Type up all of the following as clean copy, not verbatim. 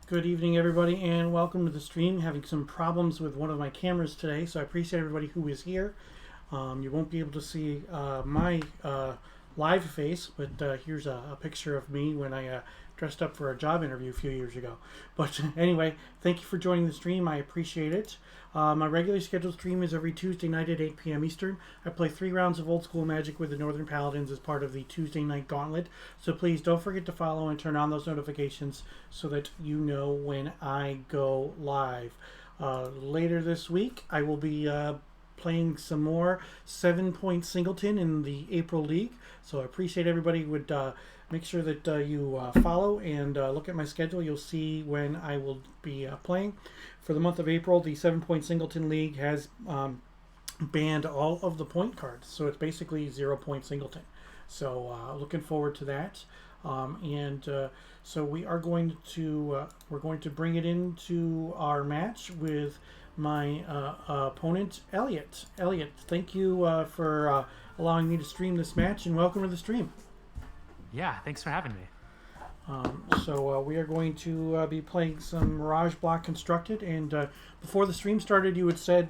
Good evening, everybody, and welcome to the stream. Having some problems with one of my cameras today, so I appreciate everybody who is here. You won't be able to see my live face, but here's a picture of me when I dressed up for a job interview a few years ago. But anyway, thank you for joining the stream. I appreciate it. My regularly scheduled stream is every Tuesday night at 8 p.m. Eastern. I play 3 rounds of Old School Magic with the Northern Paladins as part of the Tuesday Night Gauntlet. So please don't forget to follow and turn on those notifications so that you know when I go live. Later this week, I will be playing some more 7-point singleton in the April League. So I appreciate everybody would make sure that you follow and look at my schedule. You'll see when I will be playing. For the month of April, the 7-point singleton league has banned all of the point cards. So it's basically 0-point singleton. So looking forward to that. So we are going to we're going to bring it into our match with my opponent, Elliot. Elliot, thank you for allowing me to stream this match, and welcome to the stream. Yeah, thanks for having me. So we are going to be playing some Mirage Block Constructed, and before the stream started, you had said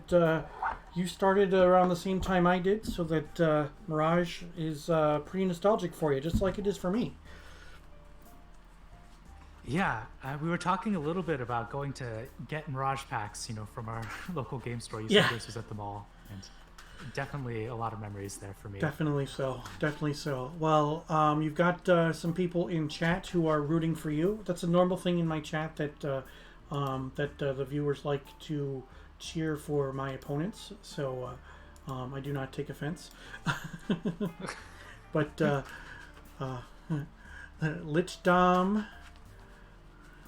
you started around the same time I did, so that Mirage is pretty nostalgic for you, just like it is for me. Yeah, we were talking a little bit about going to get Mirage packs, from our local game store. You said this was at the mall, and definitely a lot of memories there for me. Definitely so. Definitely so. Well, you've got some people in chat who are rooting for you. That's a normal thing in my chat that the viewers like to cheer for my opponents. So I do not take offense. But Lich Dom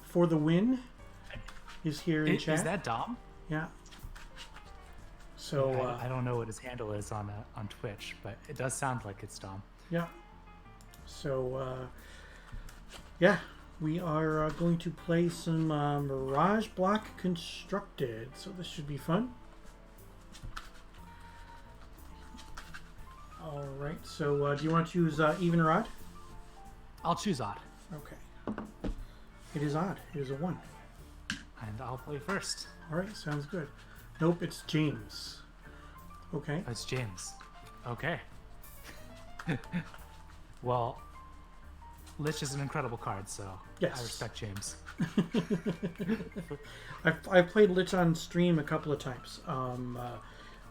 for the win is here in chat. Is that Dom? Yeah. So I don't know what his handle is on Twitch, but it does sound like it's Dom. Yeah. So yeah, we are going to play some Mirage Block Constructed. So this should be fun. All right. So do you want to choose even or odd? I'll choose odd. Okay. It is odd. It is a 1. And I'll play first. All right. Sounds good. Nope, it's James. Okay. Oh, it's James. Okay. Well, Lich is an incredible card, so yes. I respect James. I've played Lich on stream a couple of times.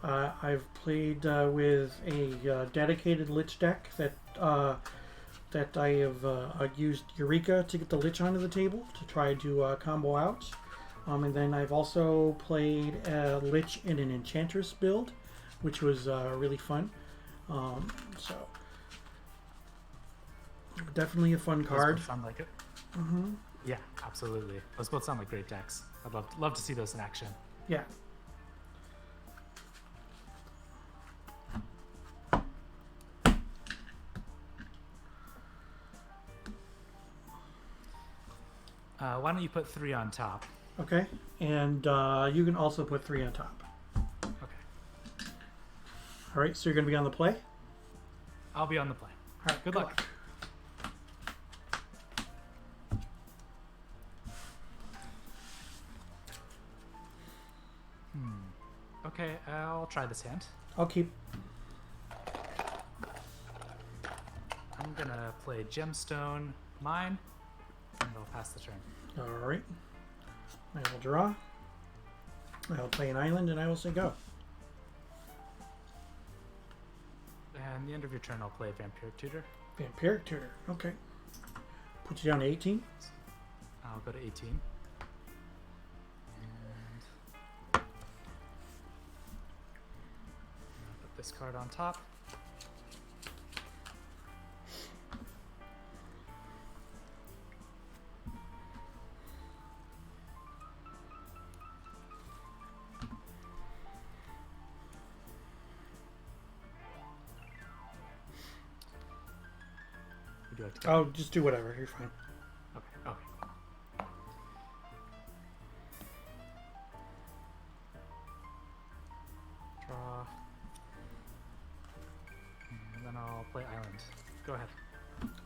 I've played with a dedicated Lich deck that I have used Eureka to get the Lich onto the table to try to combo out. And then I've also played Lich in an Enchantress build, which was really fun. So definitely a fun card. Those both sound like it. Mm-hmm. Yeah, absolutely. Those both sound like great decks. I'd love to see those in action. Yeah. Why don't you put 3 on top? Okay, and you can also put 3 on top. Okay. All right, so you're going to be on the play? I'll be on the play. All right, good luck. Okay, I'll try this hand. I'll keep. I'm going to play Gemstone Mine, and I'll pass the turn. All right. I will draw. I'll play an island, and I will say go. And the end of your turn, I'll play Vampiric Tutor. Vampiric Tutor. Okay. Put you down to 18. I'll go to 18. And I'll put this card on top. you like to go? Oh, just do whatever. You're fine. Okay. Okay. Draw. And then I'll play island. Go ahead.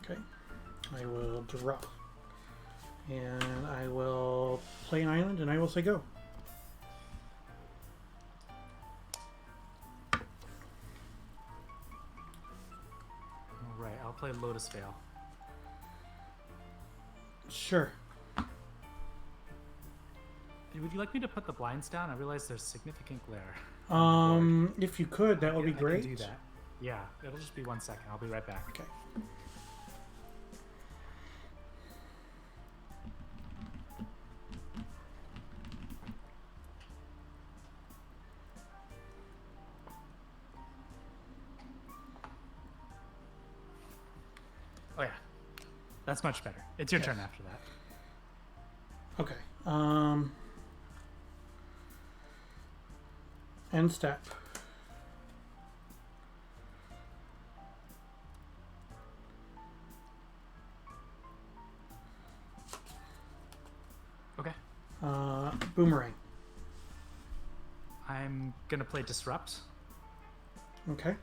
Okay. I will draw. And I will play an island, and I will say go. Alright, I'll play Lotus Veil. Sure. Would you like me to put the blinds down? I realize there's significant glare. If you could, that would be great. I can do that. Yeah, it'll just be 1 second. I'll be right back. Okay. Oh yeah, that's much better. It's your Yes. turn after that. Okay. End step. Okay. Boomerang. I'm gonna play Disrupt. Okay.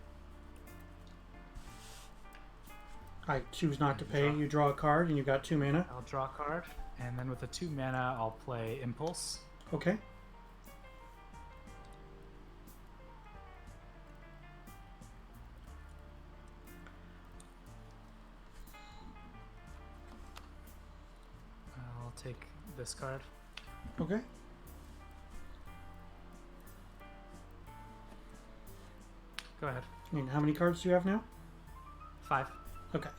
I choose not to pay. Draw. You draw a card, and you got 2 mana. I'll draw a card, and then with the 2 mana, I'll play Impulse. Okay. I'll take this card. Okay. Go ahead. And how many cards do you have now? 5. Okay.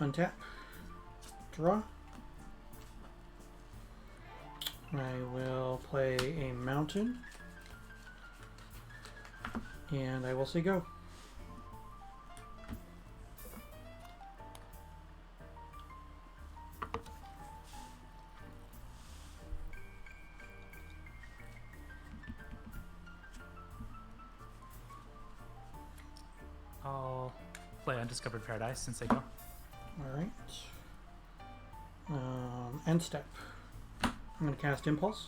Untap. Draw. I will play a mountain. And I will say go. I'll play Undiscovered Paradise since I go. Alright. End step. I'm going to cast Impulse.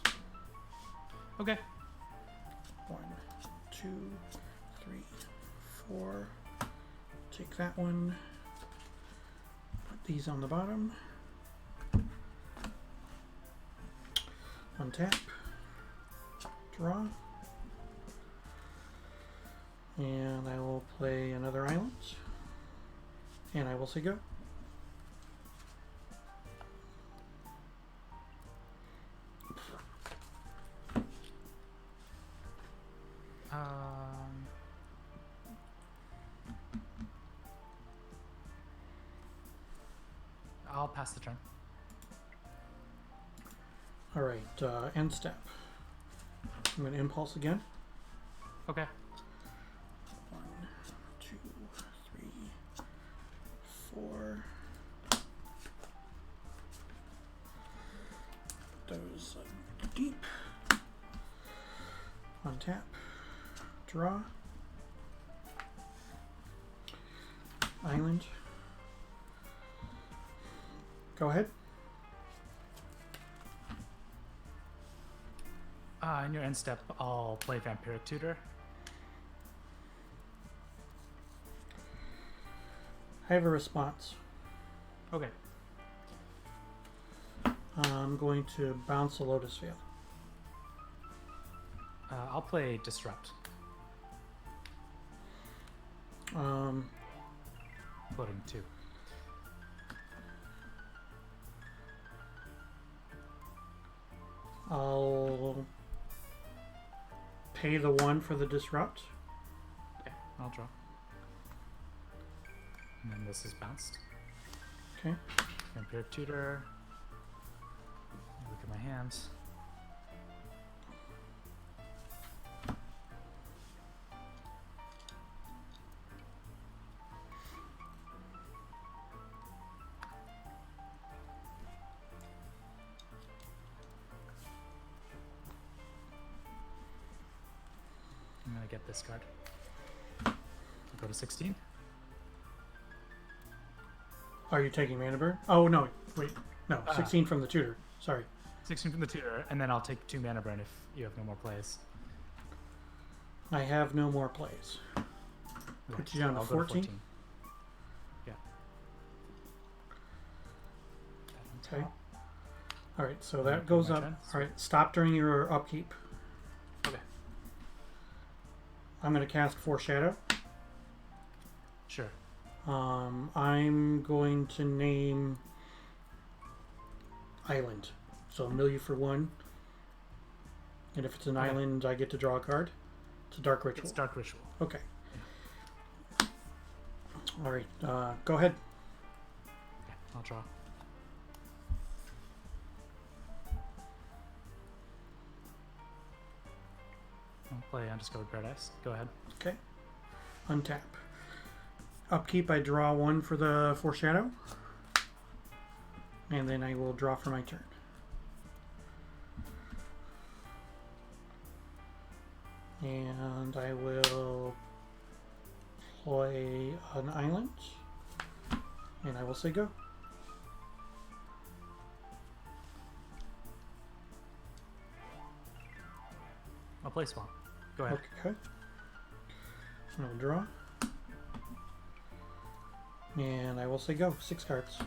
Okay. 1, 2, 3, 4. Take that one. Put these on the bottom. Untap. Draw. And I will play another island. And I will say go. I'll pass the turn. Alright, end step. I'm going to Impulse again. Okay. 1, 2, 3, 4. Those deep. Untap. Draw. Island. Go ahead. In your end step, I'll play Vampiric Tutor. I have a response. Okay. I'm going to bounce a Lotus Veil. I'll play Disrupt. Floating 2. I'll pay the 1 for the Disrupt. Okay, I'll draw. And then this is bounced. Okay. Vampiric Tutor. Look at my hands. I'm gonna get this card. Go to 16. Are you taking mana burn? Oh no, wait, no, 16 from the tutor. Sorry. 16 from the tutor, and then I'll take 2 mana burn if you have no more plays. I have no more plays. Put you down to 14. Yeah. Okay. All right, so that goes up. All right, stop during your upkeep. Okay. I'm going to cast Foreshadow. Sure. I'm going to name Island. So I'll mill you for 1. And if it's an island, I get to draw a card. It's a Dark Ritual. It's Dark Ritual. Okay. All right, go ahead. Okay, I'll draw. I'll play Undiscovered Paradise. Go ahead. Okay. Untap. Upkeep, I draw 1 for the Foreshadow. And then I will draw for my turn. And I will play an island. And I will say go. I'll play Swamp. Go ahead. Okay. And I'll draw. And I will say go. 6 cards.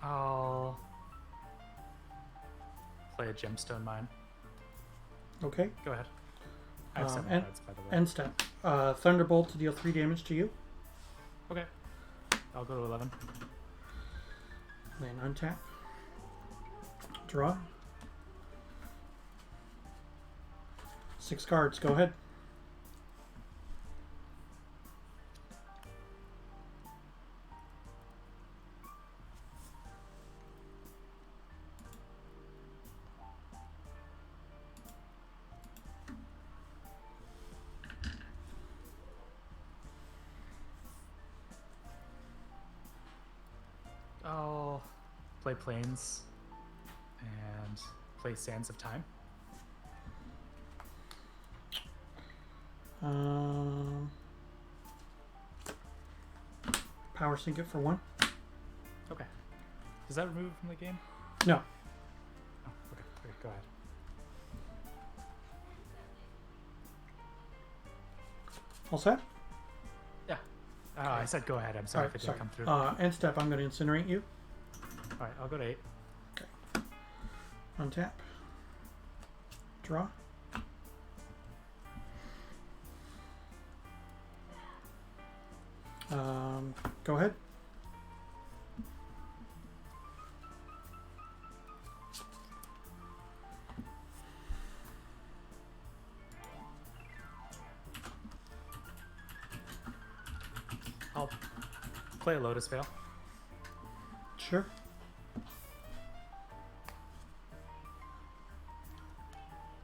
I'll play a Gemstone Mine. Okay. Go ahead. I have 7 cards, by the way. End step. Thunderbolt to deal 3 damage to you. Okay. I'll go to 11. Then untap. Draw. 6 cards. Go ahead. I'll play Plains and play Sands of Time. Power Sink it for 1. Okay. Does that remove it from the game? No. Oh, okay. Okay, go ahead. All set? Yeah. I said go ahead. I'm sorry if it didn't come through. End step, I'm going to incinerate you. All right, I'll go to 8. Okay. Untap. Draw. Go ahead. I'll play a Lotus Veil. Sure.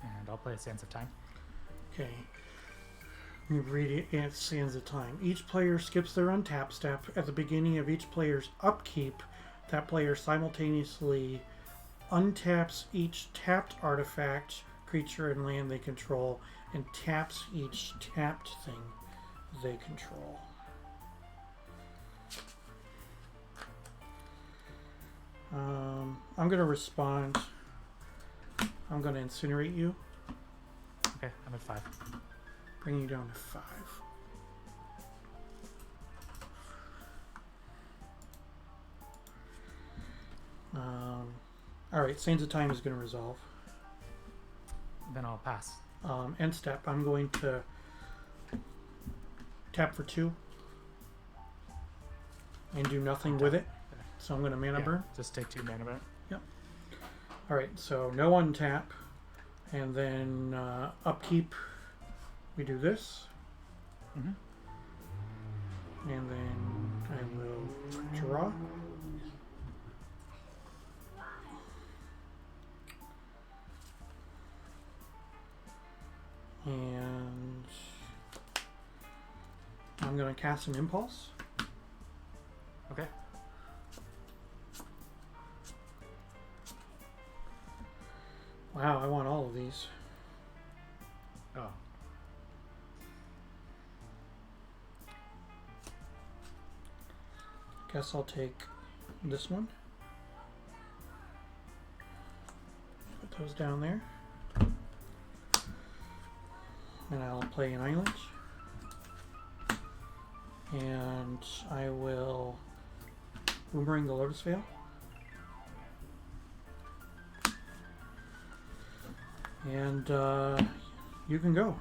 And I'll play Sands of Time. Okay. Let me read it at Sands of Time. Each player skips their untap step at the beginning of each player's upkeep. That player simultaneously untaps each tapped artifact, creature, and land they control, and taps each tapped thing they control. I'm going to respond. I'm going to incinerate you. Okay, I'm at 5. Bring you down to 5. Alright, Sands of Time is going to resolve. Then I'll pass. End step, I'm going to tap for 2 and do nothing with it. So I'm going to mana burn. Just take 2 mana burn. Yep. Alright, so no untap. And then upkeep, we do this. Mm-hmm. And then I will draw. And I'm going to cast an impulse. Okay. Wow, I want all of these. Oh. Guess I'll take this one. Put those down there. And I'll play an island. And I will boomerang the Lotus Veil. And you can go.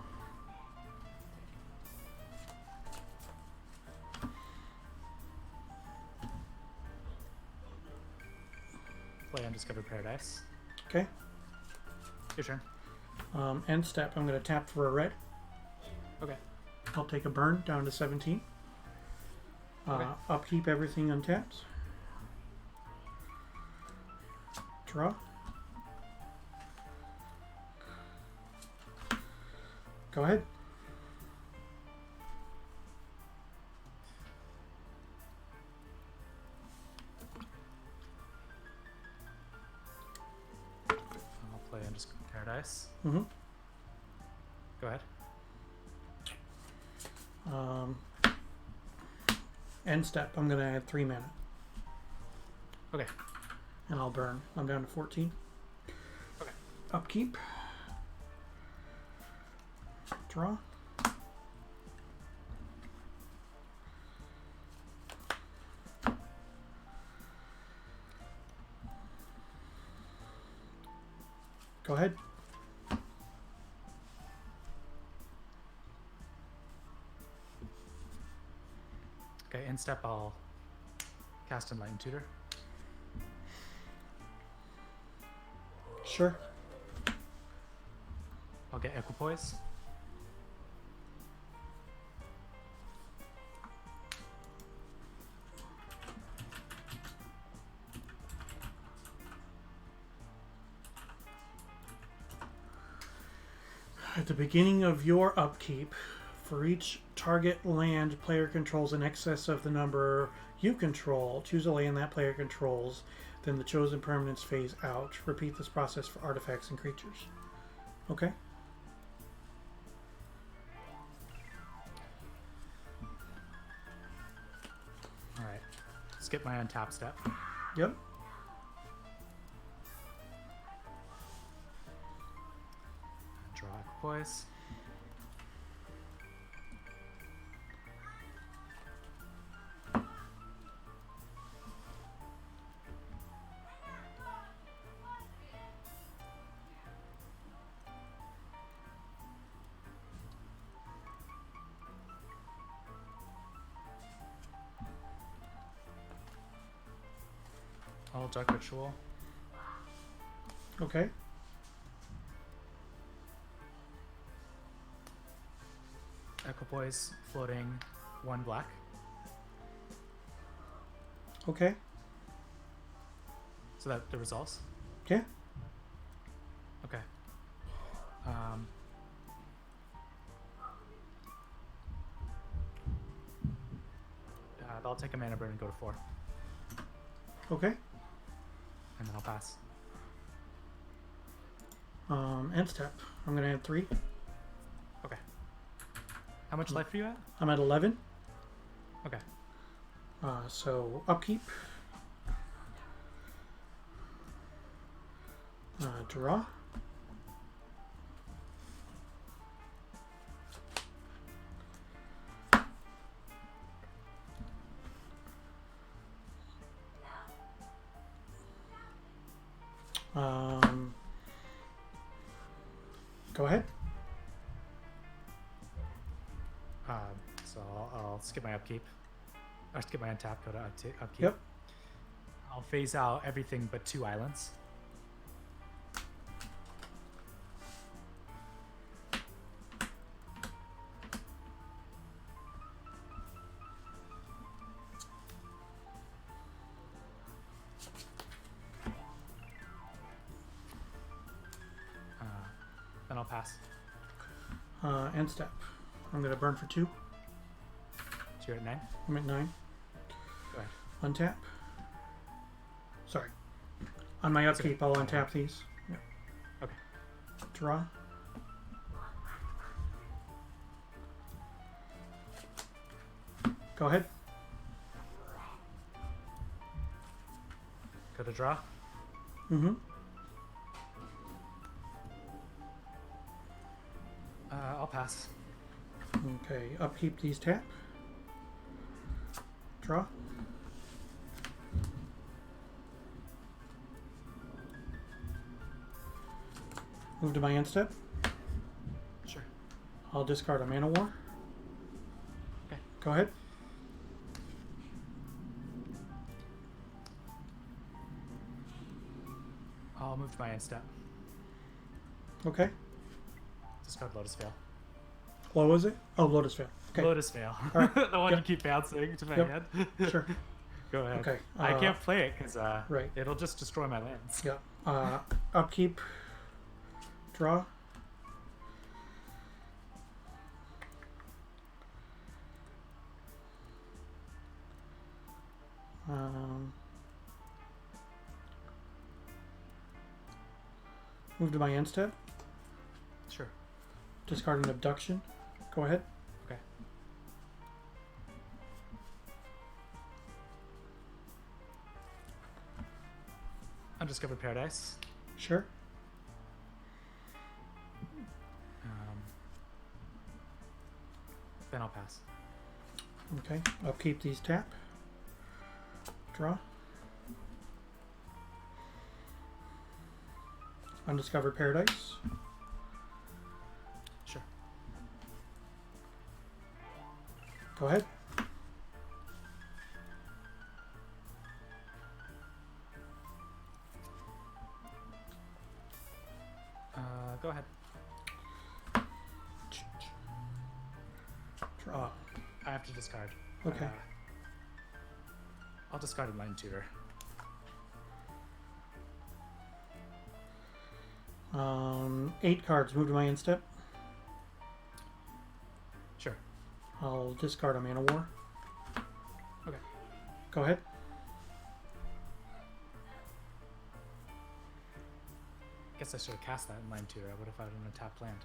Play Undiscovered Paradise. Okay. Your turn. End step, I'm going to tap for a red. Okay. I'll take a burn down to 17. Okay. Upkeep everything untapped. Draw. Go ahead. I'll play Undiscovered Paradise. Mm-hmm. Go ahead. End step, I'm going to add 3 mana. Okay. And I'll burn. I'm down to 14. Okay. Upkeep. Draw. Go ahead. Okay, in step I'll cast Enlightened Tutor. Sure. I'll get Equipoise. At the beginning of your upkeep, for each target land player controls in excess of the number you control, choose a land that player controls, then the chosen permanents phase out. Repeat this process for artifacts and creatures. Okay? Alright. Skip my untap step. Yep. Draw Equipoise. All Dark Ritual. Okay. Equipoise, floating, 1 black. Okay. So that the resolves. Yeah. Okay. I'll take a mana burn and go to 4, Okay. and then I'll pass. End step. I'm going to add 3. Okay. How much life are you at? I'm at 11. Okay. So upkeep. Draw. Go ahead. So I'll skip my upkeep. Or skip my untap, go to upkeep. Yep. I'll phase out everything but 2 islands. Then I'll pass. End step. I'm going to burn for 2. You're at 9? I'm at 9. Go ahead. Untap. Sorry. On my upkeep, I'll untap these. Yep. Okay. Draw. Go ahead. Go to draw. Mm-hmm. I'll pass. Okay. Upkeep these tap. Draw. Move to my end step. Sure. I'll discard a Mana War. Okay. Go ahead. I'll move to my end step. Okay. Discard Lotus Veil. What was it? Oh, Lotus Veil. Okay. Lotus Veil. All right. The one Yep. you keep bouncing to my Yep. hand. Sure. Go ahead. Okay. I can't play it because right. it'll just destroy my lands. Yeah. Upkeep. Draw. Move to my end step. Sure. Discard an abduction. Go ahead. Okay. Undiscovered Paradise. Sure. Then I'll pass. Okay. Upkeep these tap. Draw. Undiscovered Paradise. Sure. Go ahead. Go ahead. Draw. I have to discard. Okay. I'll discard a Line Tutor. 8 cards. Move to my end step. Sure. I'll discard a Mana War. Okay. Go ahead. Guess I should have cast that in Line Tutor. I would have had an untapped land.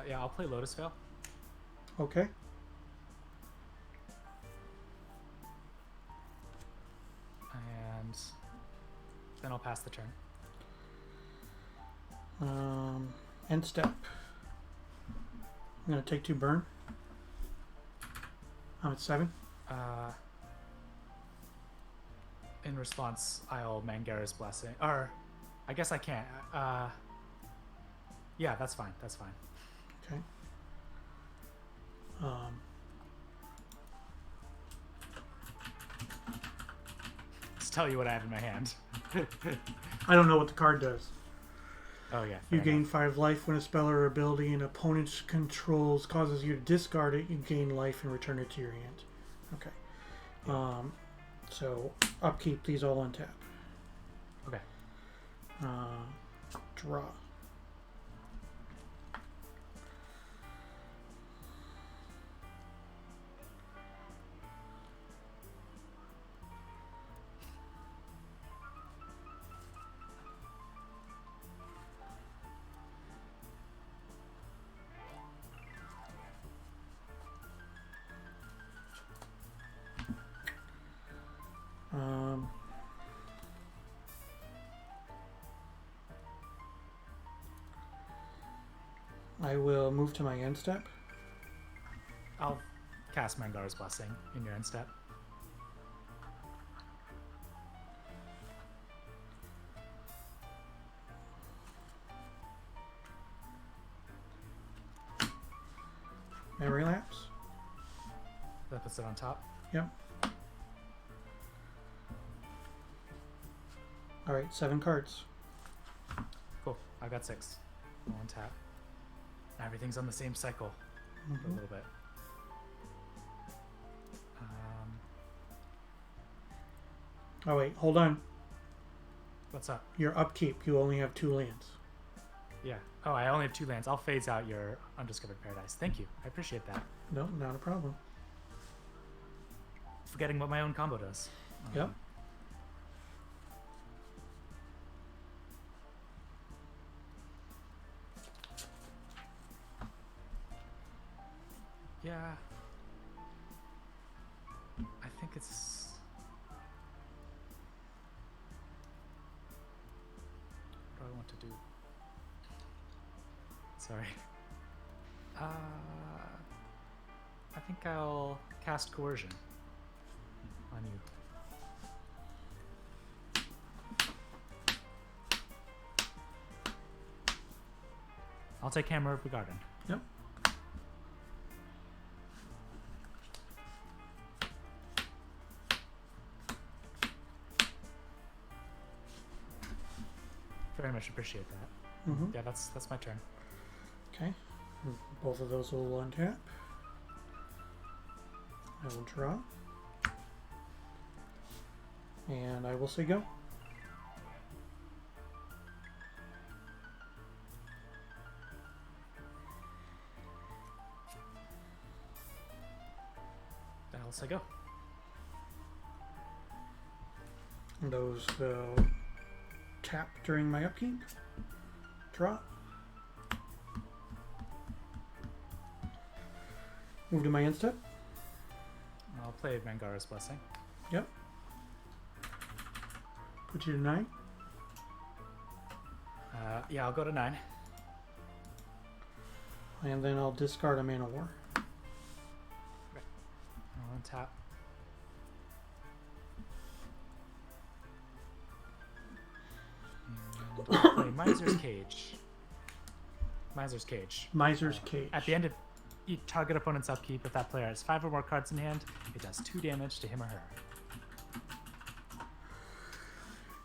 Yeah, I'll play Lotus Veil. Okay. And then I'll pass the turn. End step. I'm going to take 2 burn. I'm at 7. In response, I'll Mangara's Blessing. Or, I guess I can't. Yeah, that's fine. That's fine. Okay. Let's tell you what I have in my hand. I don't know what the card does. Oh, yeah. You fair gain enough. 5 life when a spell or ability an opponent controls causes you to discard it. You gain life and return it to your hand. Okay. So upkeep these all untap. Okay. Draw. I will move to my end step. I'll cast Mangara's Blessing in your end step. Memory lapse. That puts it on top. Yep. All right, 7 cards. Cool. I've got 6. I'll untap. Everything's on the same cycle for a little bit. Oh wait, hold on. What's up? Your upkeep, you only have 2 lands. Yeah. Oh, I only have 2 lands. I'll phase out your Undiscovered Paradise. Thank you. I appreciate that. No, not a problem. Forgetting what my own combo does. Yep. Yeah. I think it's... What do I want to do? Sorry. I think I'll cast Coercion on you. I'll take Hammer of the Garden. Yep. Very much appreciate that. Mm-hmm. Yeah, that's my turn. Okay. Both of those will untap. I will draw. And I will say go. I'll say go. And those tap during my upkeep. Draw. Move to my end step. I'll play Mangara's Blessing. Yep. Put you to 9. Yeah, I'll go to 9. And then I'll discard a Mana War. I'll untap. And I'll play Miser's Cage. Miser's Cage. Miser's Cage. At the end of each target opponent's upkeep, if that player has 5 or more cards in hand, it does 2 damage to him or her.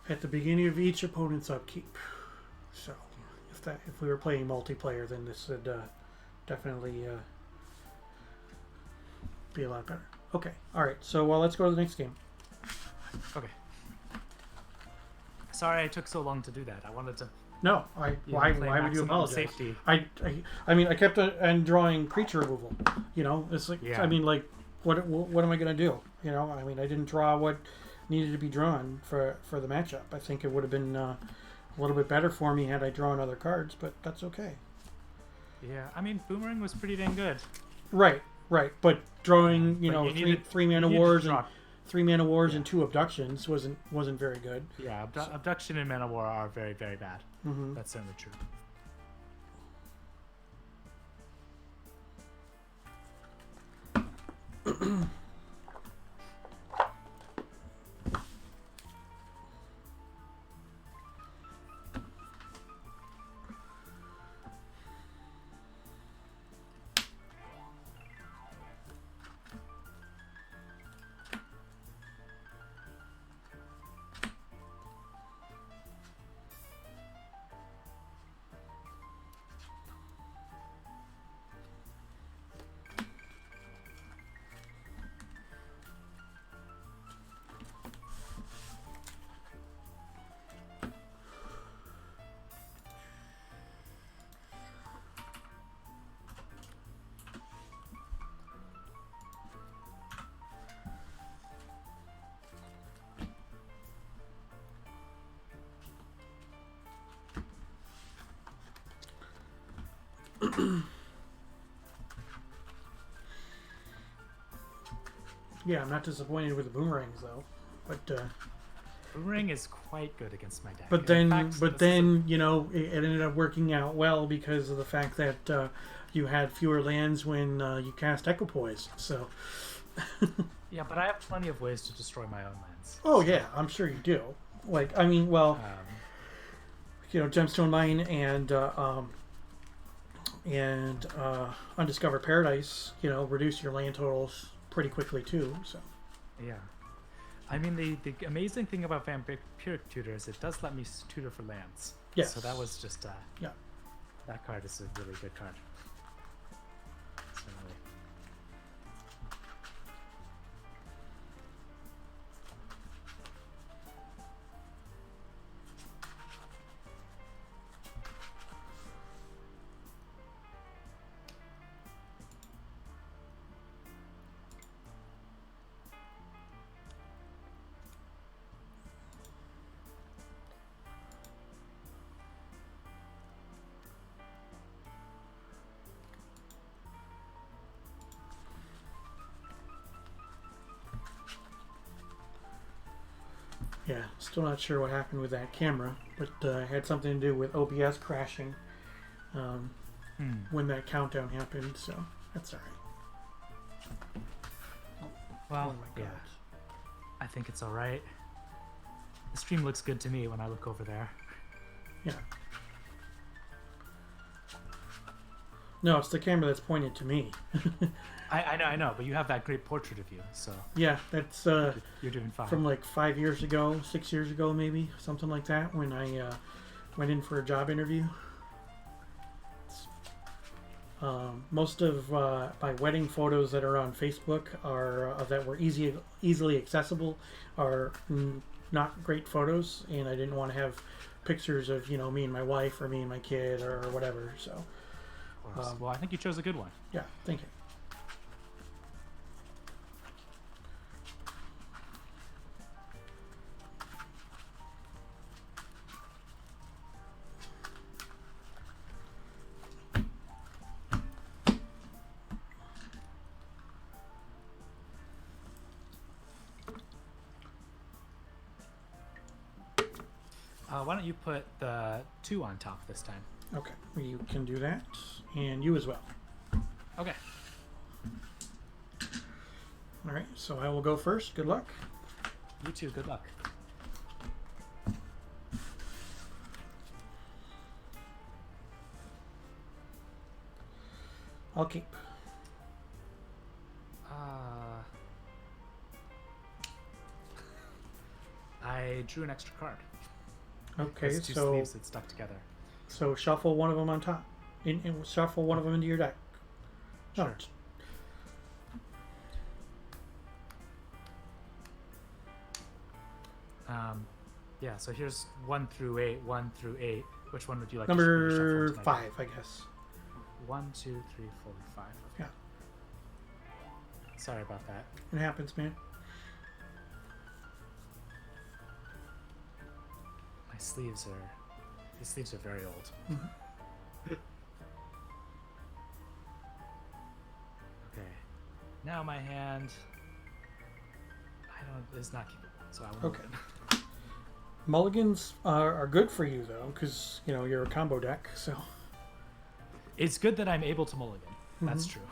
At the beginning of each opponent's upkeep. So, if we were playing multiplayer, then this would definitely be a lot better. Okay, all right. So, let's go to the next game. Okay. Sorry I took so long to do that. I wanted to. No, play why would you maximum apologize? Safety. I mean, I kept on drawing creature removal. You know, it's like Yeah. I mean, like what am I gonna do? You know, I mean, I didn't draw what needed to be drawn for the matchup. I think it would have been a little bit better for me had I drawn other cards, but that's okay. Yeah, I mean, Boomerang was pretty dang good. Right. But drawing, you But know, you needed- three mana you needed to wars draw- and 3 mana wars and 2 abductions wasn't very good. Yeah, Abduction and Mana War are very, very bad. Mm-hmm. That's certainly true. Yeah, I'm not disappointed with the boomerangs though, but Boomerang is quite good against my deck. but In then fact, but this then you know it ended up working out well because of the fact that you had fewer lands when you cast Equipoise. So yeah, but I have plenty of ways to destroy my own lands. oh yeah, I'm sure you do. Like I mean, well, you know, Gemstone Mine and Undiscovered Paradise, you know, reduce your land totals pretty quickly too. So Yeah. I mean, the amazing thing about Vampiric Tutor is it does let me tutor for lands. Yes. So that was just yeah. that card is a really good card. Certainly. Yeah, still not sure what happened with that camera, but it had something to do with OBS crashing when that countdown happened, so that's alright. Well, Oh my yeah, God. I think it's all right. The stream looks good to me when I look over there. Yeah. No, it's the camera that's pointed to me. I know, but you have that great portrait of you, so Yeah, that's you're doing fine. from like 5 years ago, 6 years ago maybe, something like that, when I went in for a job interview. Most of my wedding photos that are on Facebook are that were easily accessible are not great photos, and I didn't want to have pictures of me and my wife or me and my kid or whatever. So, Of course. Well, I think you chose a good one. yeah, thank you. Why don't you put the 2 on top this time? Okay, you can do that, and you as well. Okay. All right, so I will go first. Good luck. You too. Good luck. I'll keep. I drew an extra card. Okay, There's 2 so sleeves that stuck together. so shuffle one of them on top, and shuffle one of them into your deck. No, Sure. Yeah, so here's 1 through 8, 1 through 8. Which one would you like to number shuffle tonight? 5, I guess. 1, 2, 3, 4, 5. Okay. Yeah. Sorry about that. It happens, man. My sleeves are... These sleeves are very old. Okay. Now my hand... is not keepable, so I won't Okay. open. Mulligans are good for you, though, because, you're a combo deck, so... It's good that I'm able to mulligan. That's true.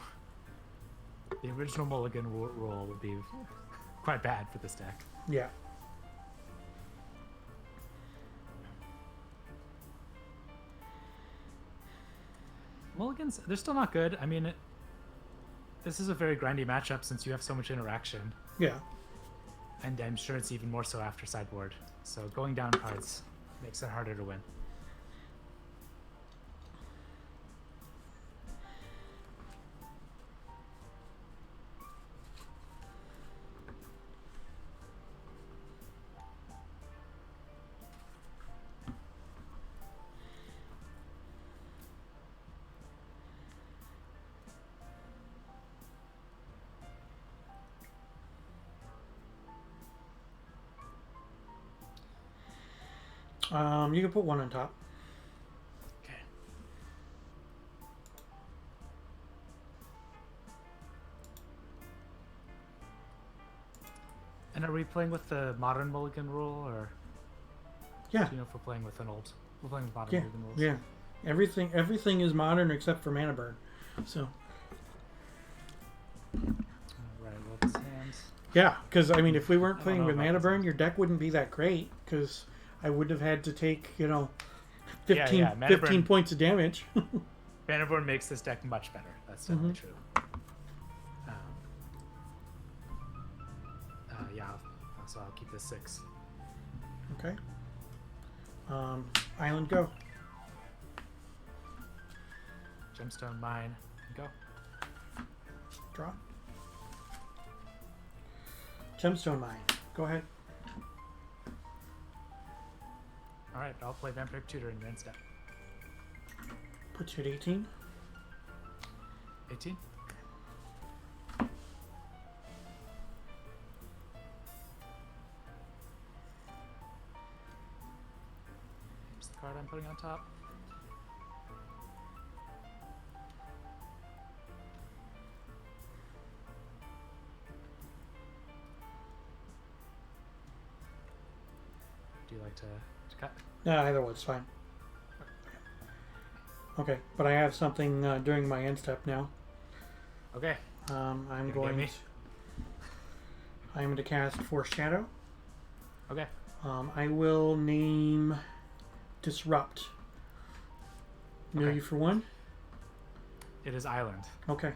The original mulligan rule would be quite bad for this deck. Yeah. Mulligans, they're still not good. I mean, this is a very grindy matchup since you have so much interaction. Yeah. And I'm sure it's even more so after sideboard. So going down cards makes it harder to win. You can put 1 on top. Okay. And are we playing with the modern mulligan rule, or Yeah. do you know if we're playing with an old? We're playing with modern Yeah. mulligan rules. Yeah. Everything is modern except for mana burn. So, Right. Well, this hand. yeah, because, I mean, if we weren't I don't playing know with about mana this burn, one. your deck wouldn't be that great, because I would have had to take, 15, Yeah, mana 15 burn. points of damage. Bannerborn makes this deck much better. That's definitely true. Yeah. So I'll keep this 6. Okay. Island, go. Gemstone mine. Go. Draw. Gemstone mine. Go ahead. All right. I'll play Vampiric Tutor in your end step. Put you at 18. 18. Here's the card I'm putting on top. you like to cut? Yeah, either one's fine. Okay, but I have something during my end step now. Okay. I'm going to cast Foreshadow. Okay. I will name Disrupt. Amelia for 1. It is Island. Okay.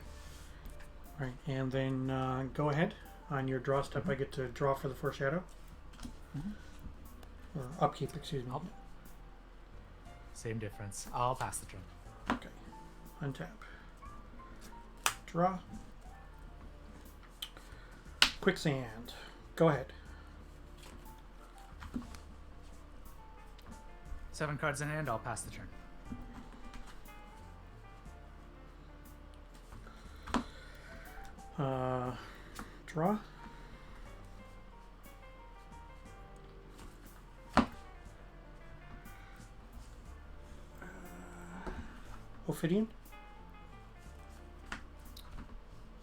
All right, and then go ahead. On your draw step, I get to draw for the Foreshadow. Or upkeep, excuse me. Same difference. I'll pass the turn. Okay. Untap. Draw. Quicksand. Go ahead. 7 cards in hand. I'll pass the turn. Draw. Ophidian.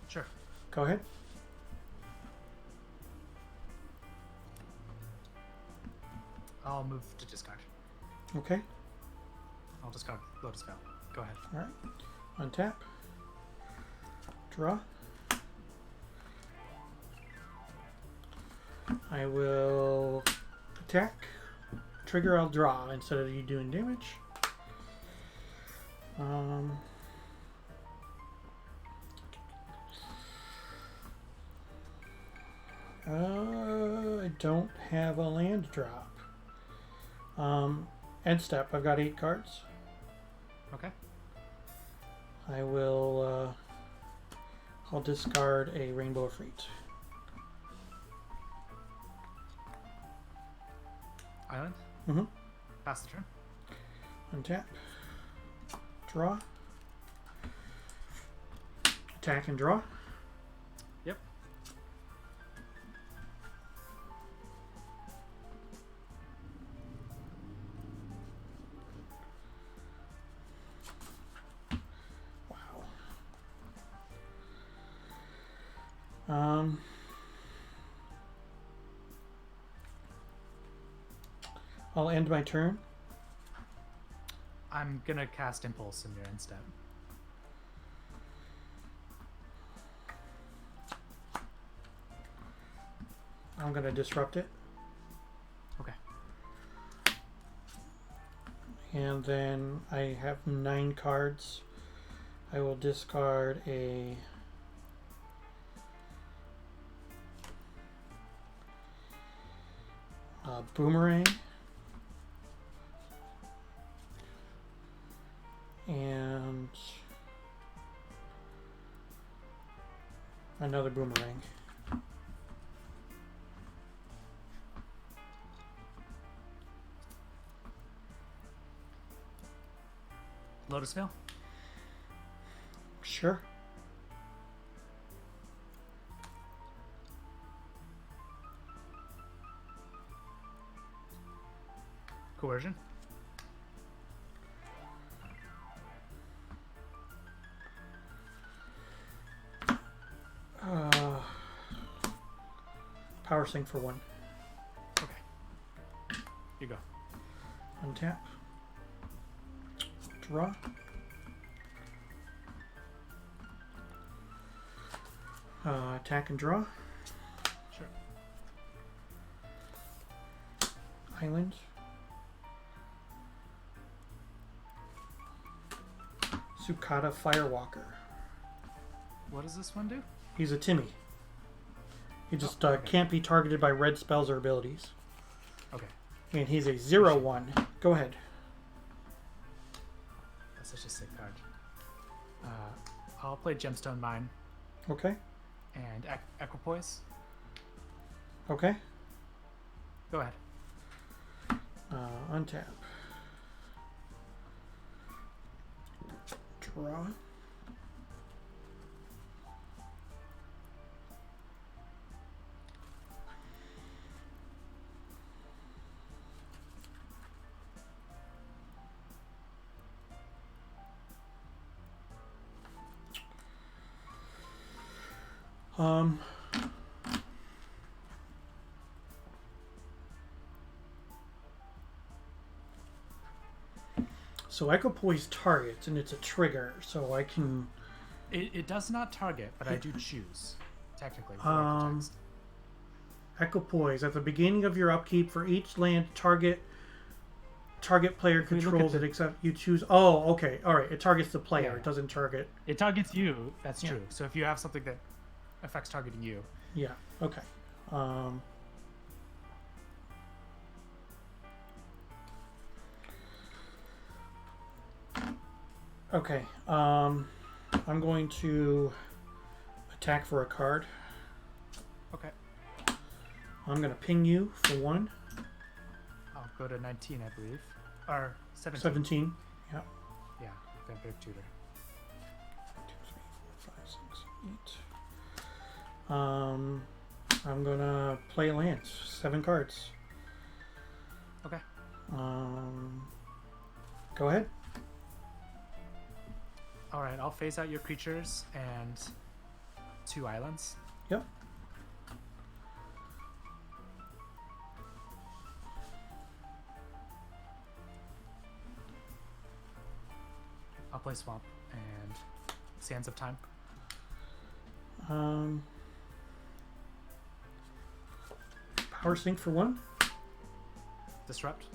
Sure. Go ahead. I'll move to discard. Okay. I'll discard Lotus Veil. Go ahead. All right. Untap. Draw. I will attack. Trigger, I'll draw instead of you doing damage. I don't have a land drop. End step, I've got 8 cards. Okay. I will, I'll discard a Rainbow of Fleet. Island? Mm-hmm. Pass the turn. Untap. Draw. Attack and draw. Yep. Wow. I'll end my turn. I'm gonna cast Impulse in your end step. I'm going to disrupt it. Okay. And then I have 9 cards. I will discard a boomerang. And another boomerang. Lotus Veil? Sure. Coercion? Power Sink for 1. Okay. You go. Untap. Draw. Attack and draw. Sure. Island. Sukata Firewalker. What does this one do? He's a Timmy. He just can't be targeted by red spells or abilities. Okay. And he's a 0/1. Go ahead. That's such a sick card. I'll play Gemstone Mine Okay. and Equipoise. Okay. Go ahead. Untap. Draw. So equipoise targets, and it's a trigger, so I can... It does not target, but I do choose, technically. Equipoise. At the beginning of your upkeep, for each land target player controls it, except you choose... Oh, okay. All right. It targets the player. Yeah. It doesn't target... It targets you. That's true. So if you have something that affects targeting you... Yeah. Okay. Okay. I'm going to attack for a card. Okay. I'm going to ping you for 1. I'll go to 19, I believe. Or 17. 17. Yeah. Yeah. Vampiric Tutor. 1, 2, 3, 4, 5, 6, 8. I'm going to play lands. 7 cards. Okay. Go ahead. All right. I'll phase out your creatures and 2 islands. Yep. I'll play Swamp and Sands of Time. Power Sink for 1. Disrupt.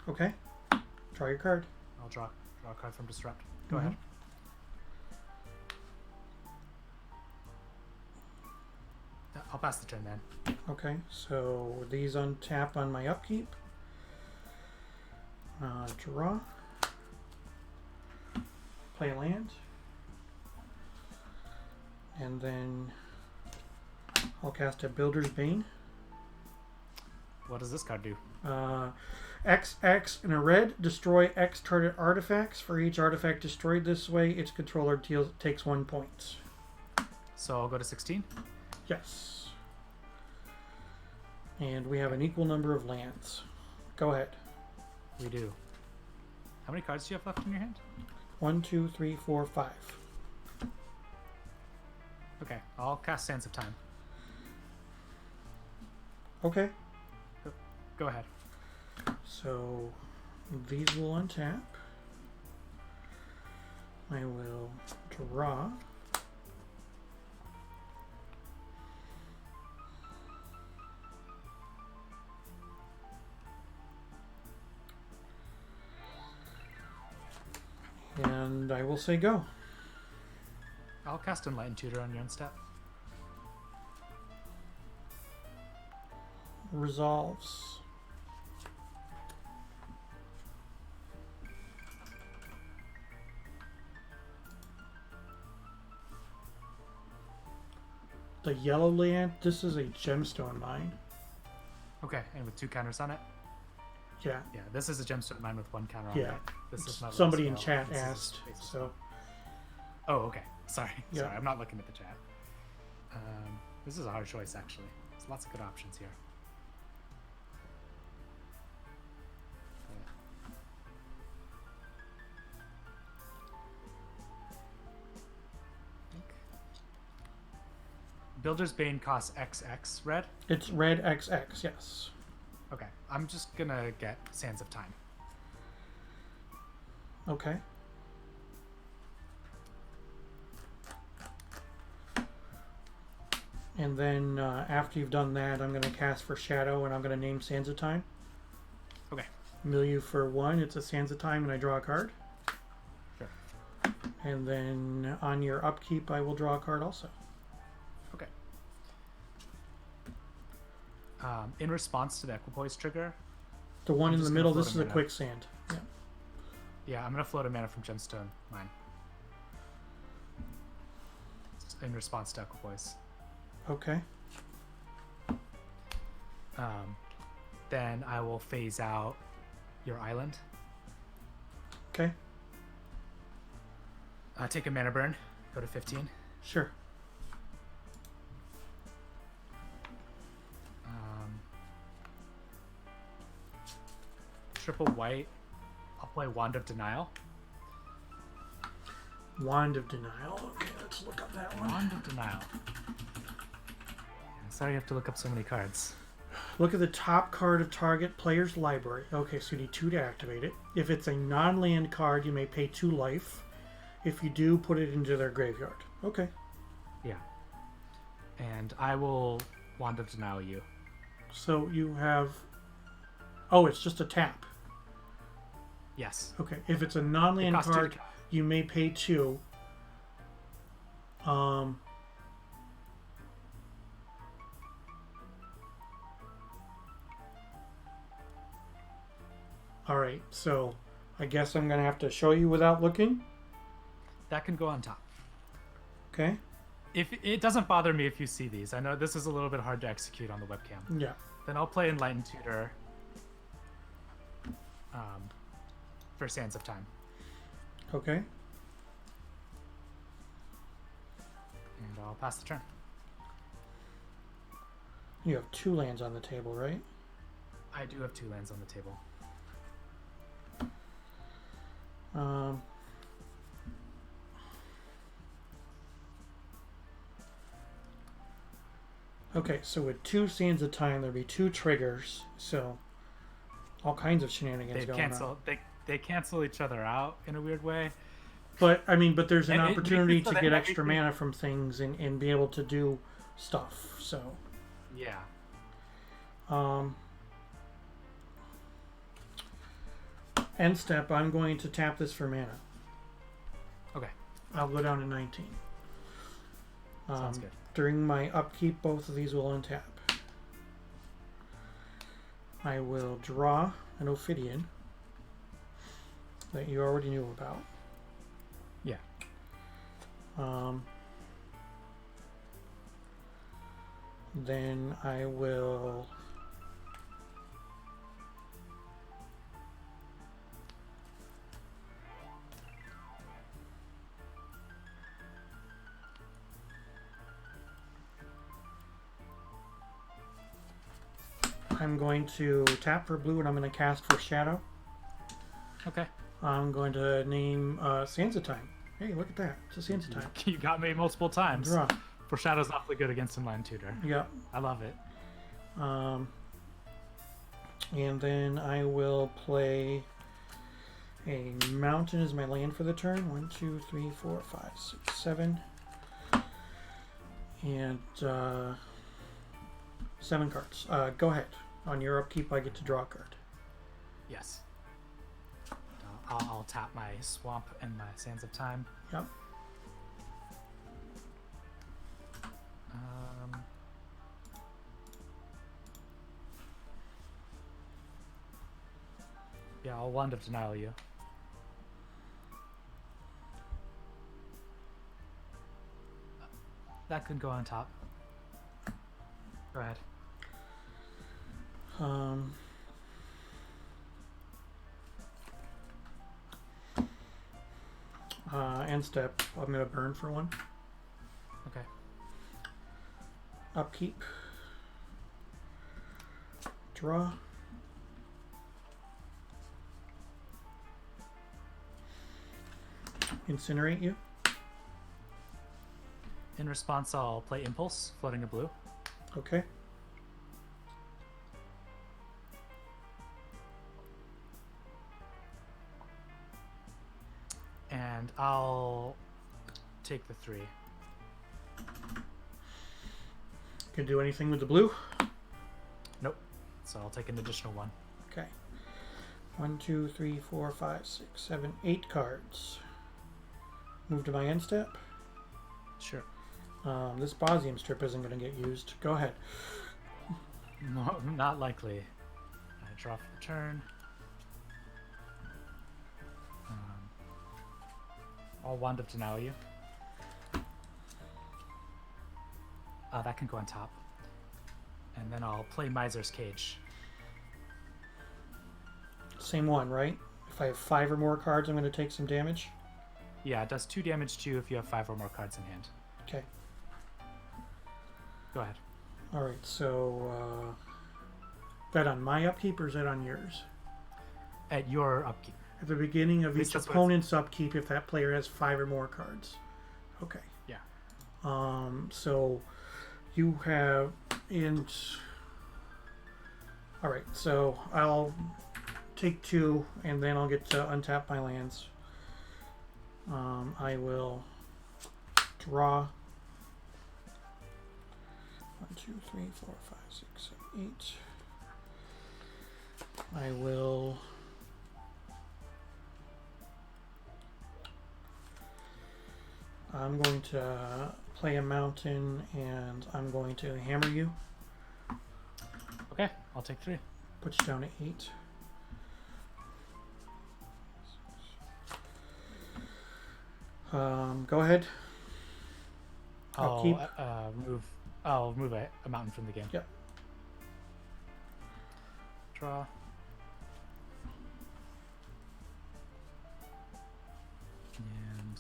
Okay. Draw your card. I'll draw a card from Disrupt. Go ahead. I'll pass the turn then. Okay, so these untap on my upkeep. Draw. Play land. And then I'll cast a Builder's Bane. What does this card do? X in a red, destroy X target artifacts. For each artifact destroyed this way, its controller takes 1 point. So I'll go to 16? Yes. And we have an equal number of lands. Go ahead. We do. How many cards do you have left in your hand? 1, 2, 3, 4, 5. Okay, I'll cast Sands of Time. Okay. Go ahead. So these will untap. I will draw. And I will say go. I'll cast Enlightened Tutor on your end step. Resolves. The yellow land, this is a gemstone mine. Okay, and with 2 counters on it? Yeah. Yeah, this is a gemstone mine with 1 counter on Yeah. it. This is not Somebody in scale. chat This is asked, basic. so Oh, okay. Sorry. Yeah. Sorry, I'm not looking at the chat. This is a hard choice, actually. There's lots of good options here. Builder's Bane costs XX red. it's red XX, yes. Okay, I'm just gonna get Sands of Time. Okay. And then after you've done that, I'm going to cast for Shadow, and I'm going to name Sands of Time. Okay. Milieu for 1, it's a Sands of Time, and I draw a card. Sure. And then on your upkeep, I will draw a card also. Okay. In response to the Equipoise trigger, The one I'm in the just gonna middle, float this a is a mana. quicksand. Yeah. yeah, I'm gonna float a mana from Gemstone Mine. In response to Equipoise. Okay. Then I will phase out your island. Okay. Take a mana burn. Go to 15. Sure. Triple white. I'll play Wand of Denial. Wand of Denial. Okay, let's look up that one. Wand of Denial. Sorry you have to look up so many cards. Look at the top card of target player's library. Okay, so you need 2 to activate it. If it's a non-land card, you may pay 2 life. If you do, put it into their graveyard. Okay. Yeah. And I will Wand of Denial you. So you have... Oh, it's just a tap. Yes. Okay, if it's a non-land card, you may pay 2. Alright, so I guess I'm going to have to show you without looking. That can go on top. Okay. If it doesn't bother me if you see these. I know this is a little bit hard to execute on the webcam. Yeah. Then I'll play Enlightened Tutor for Sands of Time. Okay. And I'll pass the turn. You have 2 lands on the table, right? I do have 2 lands on the table. Okay, so with 2 Sands of Time, there'd be 2 triggers, so all kinds of shenanigans going on. They cancel each other out in a weird way. But I mean, but there's an And opportunity so to that get extra everything- mana from things and be able to do stuff. So Yeah. End step, I'm going to tap this for mana. Okay. I'll go down to 19. Sounds good. During my upkeep, both of these will untap. I will draw an Ophidian that you already knew about. Yeah. Then I will I'm going to tap for blue and I'm going to cast for shadow. Okay. I'm going to name Sands of Time. Hey, look at that. It's a Sands of Time. You got me multiple times. Draw. Foreshadow's awfully good against Enlightened Tutor. Yep. I love it. And then I will play a mountain as my land for the turn. 1, 2, 3, 4, 5, 6, 7. And 7 cards. Go ahead. On your upkeep, I get to draw a card. Yes. I'll tap my Swamp and my Sands of Time. Yep. Yeah, I'll Wand of Denial you. That could go on top. Go ahead. End step, I'm going to burn for 1. Okay. Upkeep. Draw. Incinerate you. In response, I'll play Impulse, floating a blue. Okay. And I'll take the 3. Can do anything with the blue? Nope. So I'll take an additional 1. Okay. 1, 2, 3, 4, 5, 6, 7, 8 cards. Move to my end step. Sure. This Bosium strip isn't going to get used. Go ahead. No, not likely. I draw for the turn. I'll Wand of Denial you. That can go on top. And then I'll play Miser's Cage. Same one, right? If I have 5 or more cards, I'm going to take some damage. Yeah, it does 2 damage to you if you have 5 or more cards in hand. Okay. Go ahead. Alright, so... that on my upkeep or is that on yours? At your upkeep. At the beginning of At least each that's what opponent's upkeep if that player has 5 or more cards. Okay. Yeah. So you have All right, so I'll take 2, and then I'll get to untap my lands. I will draw 1, 2, 3, 4, 5, 6, 7, 8. I will I'm going to play a mountain, and I'm going to hammer you. Okay, I'll take 3. Put you down to 8. Go ahead. I'll keep. I'll move a mountain from the game. Yep. Draw. And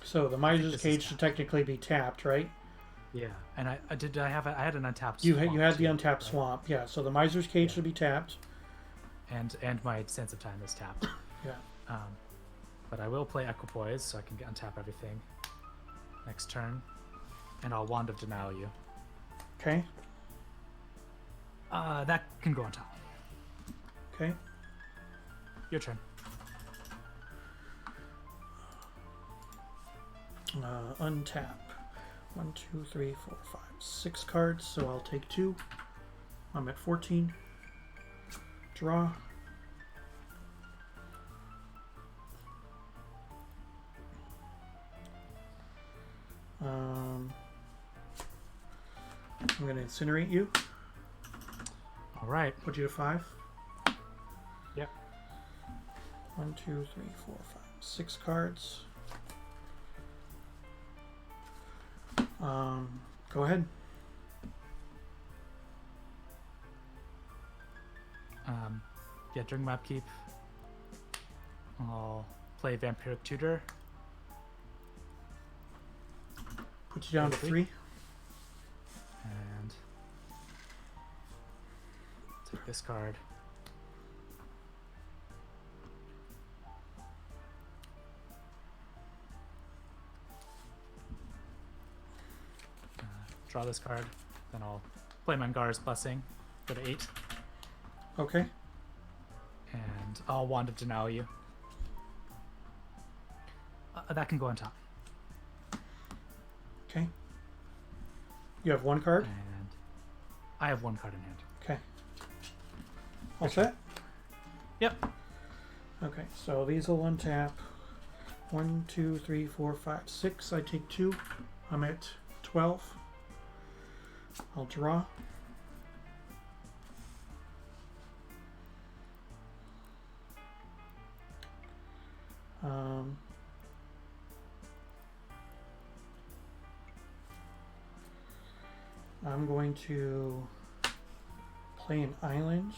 So the Miser's Cage should technically be tapped, right? Yeah, and I had an untapped. You swamp had the too, untapped right? swamp, yeah. So the Miser's Cage Yeah. should be tapped. And my Sense of Time is tapped. Yeah. But I will play Equipoise so I can untap everything next turn, and I'll Wand of Denial you. Okay. That can go on top. Okay. Your turn. Untap. 1, 2, 3, 4, 5, 6 cards. So I'll take 2. I'm at 14. Draw. I'm going to incinerate you. All right. Put you to 5. Yep. 1, 2, 3, 4, 5, 6 cards. Go ahead. Yeah, during my upkeep, I'll play Vampiric Tutor. Put you down to 3. And take this card. Draw this card. Then I'll play Mangar's Blessing. Go to 8. Okay. And I'll Wand of Denial you. That can go on top. Okay. You have 1 card? And I have 1 card in hand. Okay. All set? Yep. Okay, so these will untap. 1, 2, 3, 4, 5, 6. I take 2. I'm at 12. I'll draw. I'm going to play an island,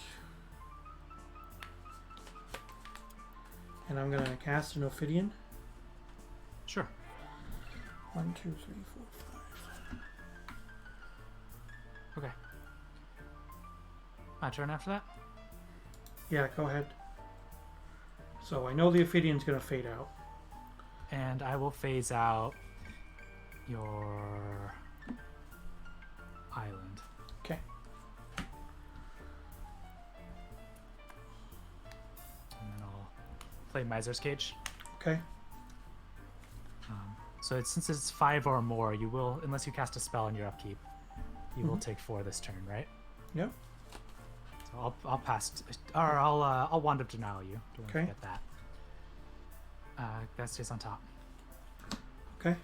and I'm going to cast an Ophidian. Sure. 1, 2, 3, 4, 5. Okay. My turn after that? Yeah, go ahead. So I know the Ophidian's going to fade out. And I will phase out your island. Okay. And then I'll play Miser's Cage. Okay. So since it's 5 or more, you will, unless you cast a spell in your upkeep, you will take 4 this turn, right? Yep. So I'll pass, or I'll Wand of Denial you. Don't Okay. forget that. That stays on top. Okay.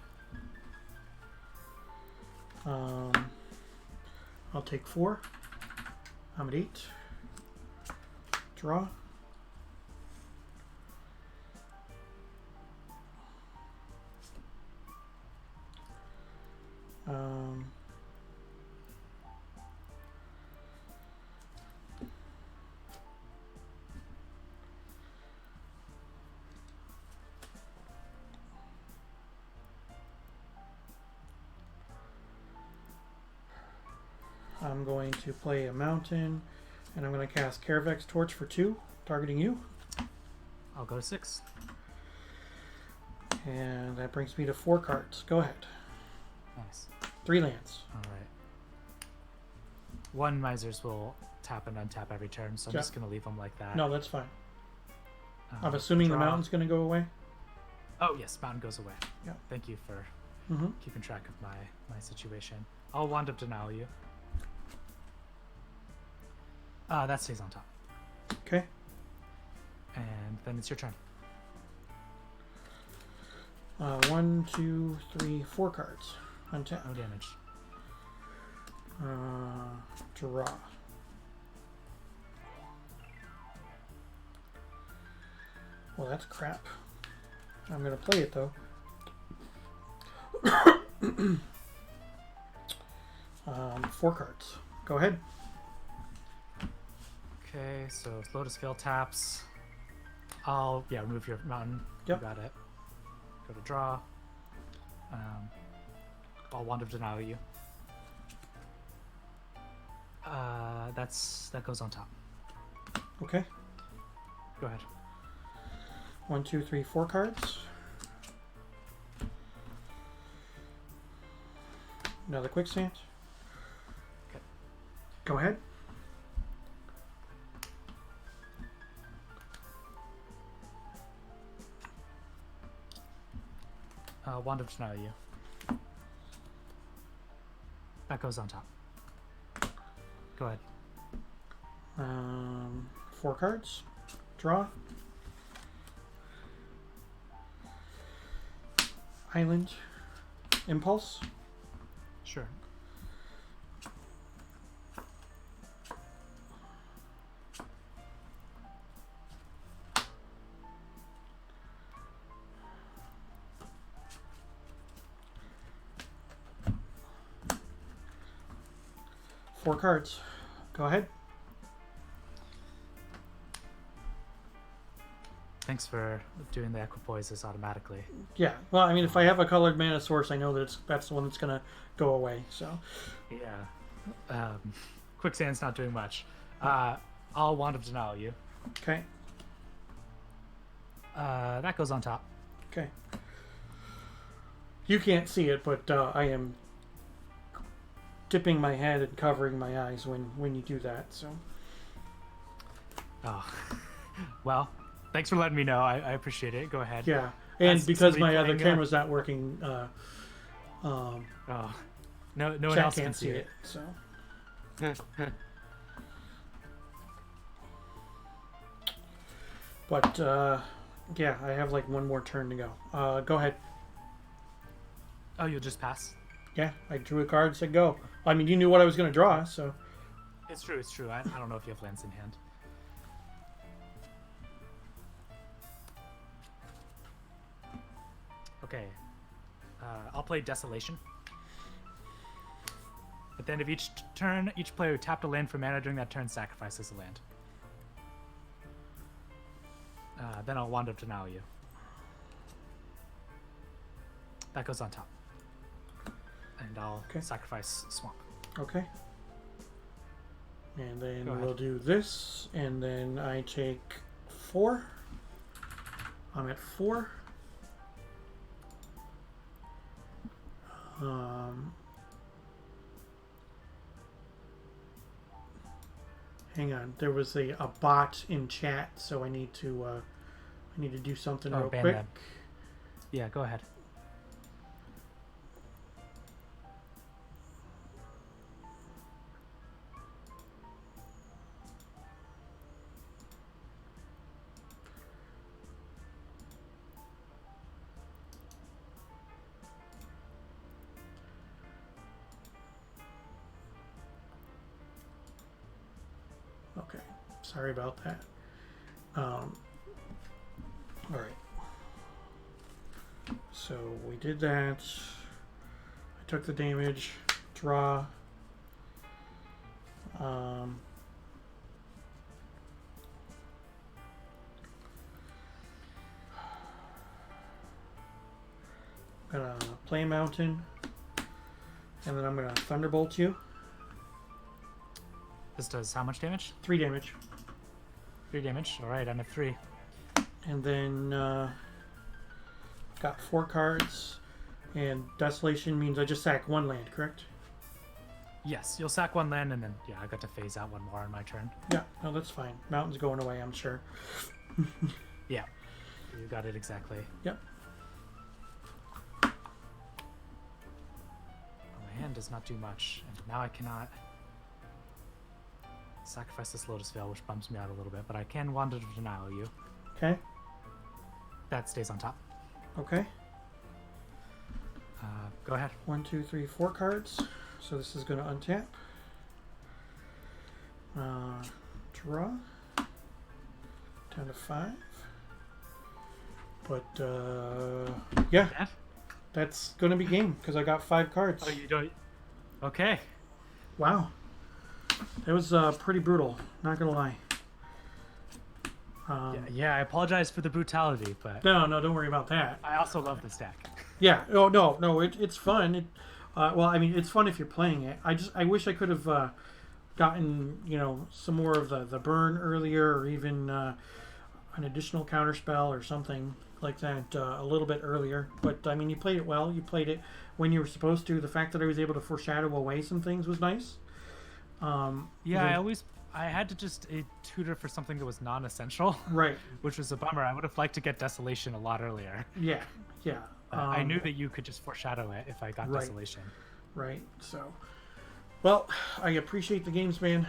I'll take 4. I'm at 8. Draw. I'm going to play a mountain, and I'm going to cast Caravec's Torch for 2, targeting you. I'll go to 6. And that brings me to 4 cards. Go ahead. Nice. 3 lands. All right. 1 Misers will tap and untap every turn, so I'm Yeah. just going to leave them like that. No, that's fine. I'm assuming the draw. mountain's going to go away. Oh, yes, mountain goes away. Yeah. Thank you for Mm-hmm. keeping track of my situation. I'll Wand of Denial you. That stays on top. Okay. And then it's your turn. 1, 2, 3, 4 cards. Untap. No damage. Draw. Well, that's crap. I'm going to play it, though. 4 cards. Go ahead. Okay, so Lotus Veil taps. I'll, remove your mountain. Yep. You got it. Go to draw. I'll Wand of Denial you. That goes on top. Okay. Go ahead. 1, 2, 3, 4 cards. Another quicksand. Okay. Go ahead. Wand of Denial you. That goes on top. Go ahead. 4 cards. Draw. Island. Impulse. Sure. Four cards. Go ahead. Thanks for doing the equipoises automatically. Yeah. Well, I mean, if I have a colored mana source, I know that that's the one that's gonna go away. So. Yeah. Quicksand's not doing much. I'll Wand of Denial you. Okay. That goes on top. Okay. You can't see it, but I am dipping my head and covering my eyes when you do that. So. Oh. Well, thanks for letting me know. I appreciate it. Go ahead. Yeah, and As because somebody my other playing, camera's not working, Oh. No one chat else can't can see it. So. But yeah, I have like one more turn to go. Go ahead. Oh, you'll just pass? Yeah, I drew a card and said go. I mean, you knew what I was going to draw, so. It's true. I don't know if you have lands in hand. Okay. I'll play Desolation. At the end of each turn, each player who tapped a land for mana during that turn sacrifices a land. Then I'll Wand of Denial you. That goes on top. And I'll sacrifice Swamp. Okay. And then Go ahead. we'll do this, and then I take 4. I'm at 4. Hang on, there was a bot in chat, so I need to do something real ban quick. them. Yeah, go ahead. Okay, sorry about that. All right. So we did that. I took the damage. Draw. I'm gonna play a mountain, and then I'm gonna thunderbolt you. This does how much damage? 3 damage. 3 damage. All right, I'm at 3. And then got 4 cards, and Desolation means I just sack 1 land, correct? Yes, you'll sack 1 land, and then yeah, I got to phase out 1 more on my turn. Yeah, no, that's fine. Mountain's going away, I'm sure. Yeah, you got it exactly. Yep. My hand does not do much, and now I cannot sacrifice this Lotus Veil, which bumps me out a little bit, but I can Wand of Denial you. Okay. That stays on top. Okay. Go ahead. 1, 2, 3, 4 cards. So this is going to untap. Draw. Down to 5. But yeah, that's going to be game because I got 5 cards. Oh, you don't. Okay. Wow. That was pretty brutal. Not going to lie. Yeah, I apologize for the brutality, but No, don't worry about that. I also love the stack. Yeah. Oh no, it's fun. Well, I mean, it's fun if you're playing it. I wish I could have gotten some more of the burn earlier, or even an additional counterspell or something like that a little bit earlier. But I mean, you played it well. You played it when you were supposed to. The fact that I was able to foreshadow away some things was nice. Yeah, I had to just tutor for something that was non-essential, right? Which was a bummer. I would have liked to get Desolation a lot earlier. Yeah. I knew that you could just foreshadow it if I got right. Desolation. Right. So, well, I appreciate the games, man.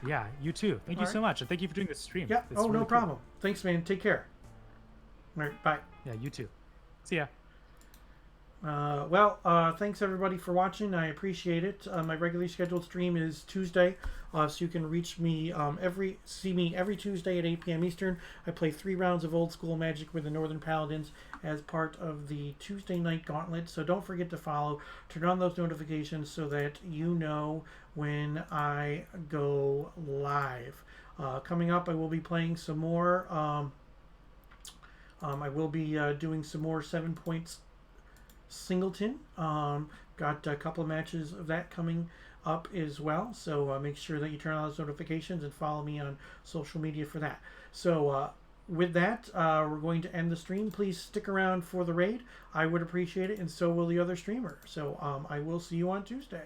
Yeah, you too. Thank you so much, and thank you for doing this stream. Yeah. It's No really problem. cool. Thanks, man. Take care. All right. Bye. Yeah, you too. See ya. Thanks everybody for watching. I appreciate it. My regularly scheduled stream is Tuesday, so you can reach me see me every Tuesday at 8 p.m. Eastern. I play 3 rounds of old school Magic with the Northern Paladins as part of the Tuesday night gauntlet. So don't forget to follow, turn on those notifications so that you know when I go live. Coming up, I will be playing some more. I will be doing some more 7 points Singleton. Got a couple of matches of that coming up as well, so make sure that you turn on those notifications and follow me on social media for that. So with that, we're going to end the stream. Please stick around for the raid. I would appreciate it, and so will the other streamer. So I will see you on Tuesday.